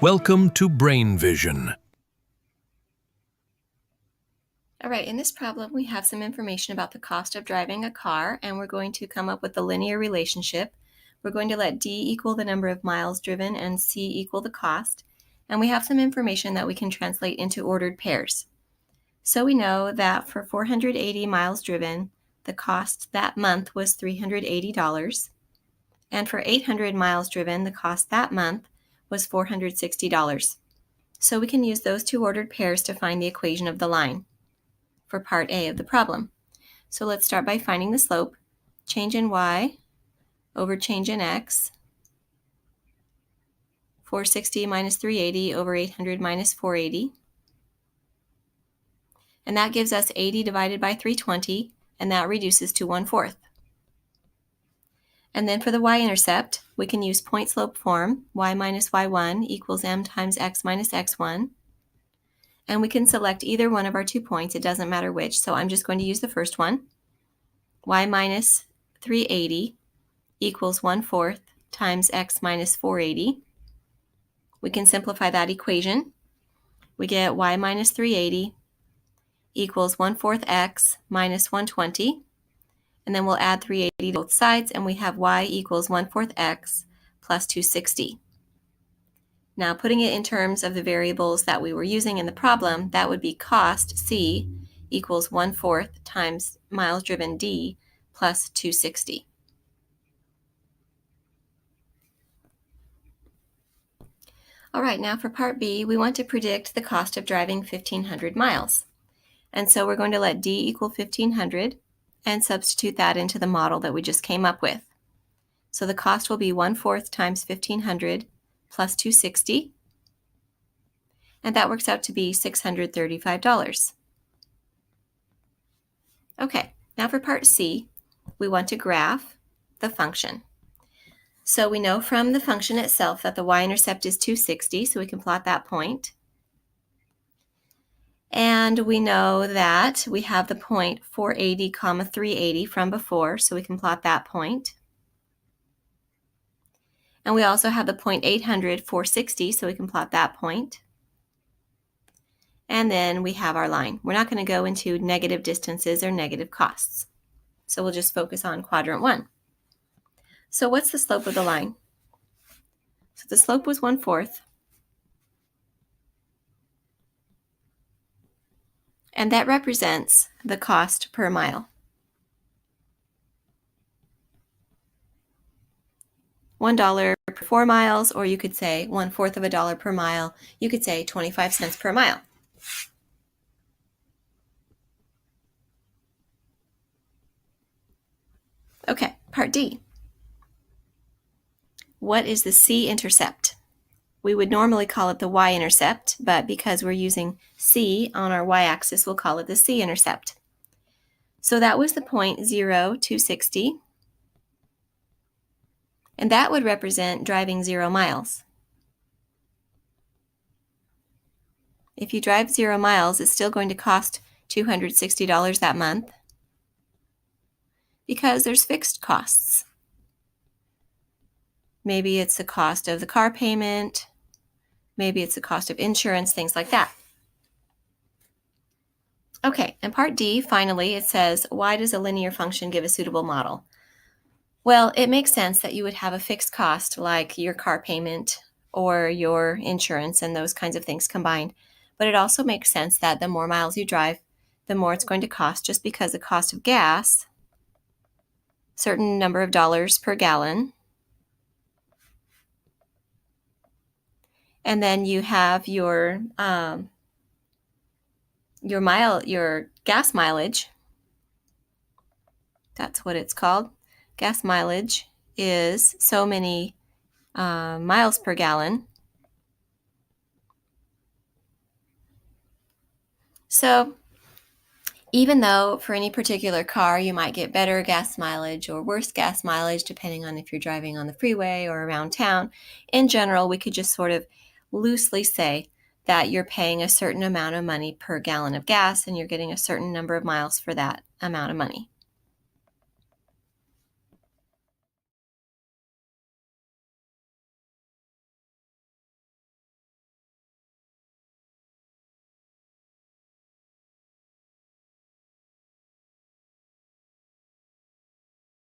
Welcome to Brain Vision. All right, in this problem, we have some information about the cost of driving a car, and we're going to come up with a linear relationship. We're going to let D equal the number of miles driven and C equal the cost. And we have some information that we can translate into ordered pairs. So we know that for 480 miles driven, the cost that month was $380. And for 800 miles driven, the cost that month was $460. So we can use those two ordered pairs to find the equation of the line for part A of the problem. So let's start by finding the slope. Change in y over change in x. 460 minus 380 over 800 minus 480. And that gives us 80 divided by 320, and that reduces to 1/4. And then for the y-intercept, we can use point slope form. Y minus y1 equals m times x minus x1. And we can select either one of our 2 points. It doesn't matter which, so I'm just going to use the first one. Y minus 380 equals 1/4 times x minus 480. We can simplify that equation. We get y minus 380 equals 1/4 x minus 120. And then we'll add 380 to both sides, and we have y equals 1/4 x plus 260. Now, putting it in terms of the variables that we were using in the problem, that would be cost, C, equals 1/4 times miles driven, D, plus 260. All right, now for part B, we want to predict the cost of driving 1,500 miles. And so we're going to let D equal 1,500 and substitute that into the model that we just came up with. So the cost will be 1/4 times 1,500 plus 260, and that works out to be $635. Okay, now for part C, we want to graph the function. So we know from the function itself that the y-intercept is 260, so we can plot that point. And we know that we have the point 480, 380 from before, so we can plot that point. And we also have the point 800, 460, so we can plot that point. And then we have our line. We're not going to go into negative distances or negative costs. So we'll just focus on quadrant 1. So what's the slope of the line? So the slope was 1/4. And that represents the cost per mile. $1 per 4 miles, or you could say 1/4 of a dollar per mile. You could say 25 cents per mile. Okay, part D. What is the C-intercept? We would normally call it the y-intercept, but because we're using C on our y-axis, we'll call it the C-intercept. So that was the point 0, 260. And that would represent driving 0 miles. If you drive 0 miles, it's still going to cost $260 that month because there's fixed costs. Maybe it's the cost of the car payment, maybe it's the cost of insurance, things like that. Okay, in part D, finally, it says, why does a linear function give a suitable model? Well, it makes sense that you would have a fixed cost like your car payment or your insurance and those kinds of things combined. But it also makes sense that the more miles you drive, the more it's going to cost, just because the cost of gas, certain number of dollars per gallon, and then you have your gas mileage. That's what it's called. Gas mileage is so many miles per gallon. So even though for any particular car you might get better gas mileage or worse gas mileage depending on if you're driving on the freeway or around town, in general we could just sort of loosely say that you're paying a certain amount of money per gallon of gas and you're getting a certain number of miles for that amount of money.